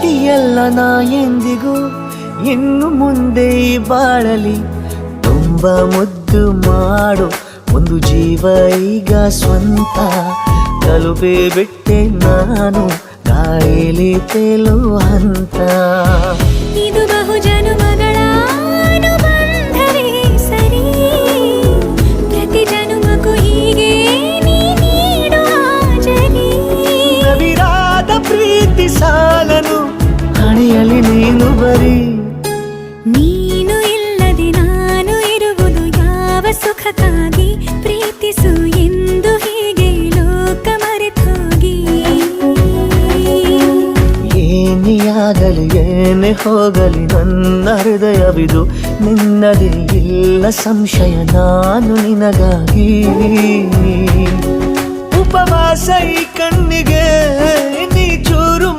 ಪ್ರೀತಿಯಲ್ಲ ನಾ ಎಂದಿಗೂ ಇನ್ನು ಮುಂದೆ ಬಾಳಲಿ ತುಂಬ ಮುದ್ದು ಮಾಡು ಒಂದು ಜೀವ ಈಗ ಸ್ವಂತ ತಲುಪೇ ಬಿಟ್ಟೆ ನಾನು ಗಾಳಿಲಿ ತೇಲುವ ಹಂತ ಇದು ಬಹು ಜನುಮಗಳ ಅನುಬಂಧವೇ ಸರಿ ಪ್ರತಿ ಜನುಮಕ್ಕೂ ಹೀಗೆ ನೀ ನೀಡುವ ಜರಿ ನವಿರಾದ ಪ್ರೀತಿ ಸಾಲನು ಹಣೆಯಲ್ಲಿ ನೀನು ಬರೀ ನೀನು ಇಲ್ಲದೆ ನಾನು ಇರುವುದು ಯಾವ ಸುಖಕ್ಕಾಗಿ ಪ್ರೀತಿಸು ಎಂದು ಹೀಗೆ ಲೋಕ ಮರೆತೋಗಿ ಏನಿಯಾಗಲಿ ಏನೇ ಹೋಗಲಿ ನನ್ನ ಹೃದಯವಿದು ನಿನ್ನದೇ ಇಲ್ಲ ಸಂಶಯ ನಾನು ನಿನಗಾಗಿ ಉಪವಾಸ ಈ ಕಣ್ಣಿಗೆ ನೀ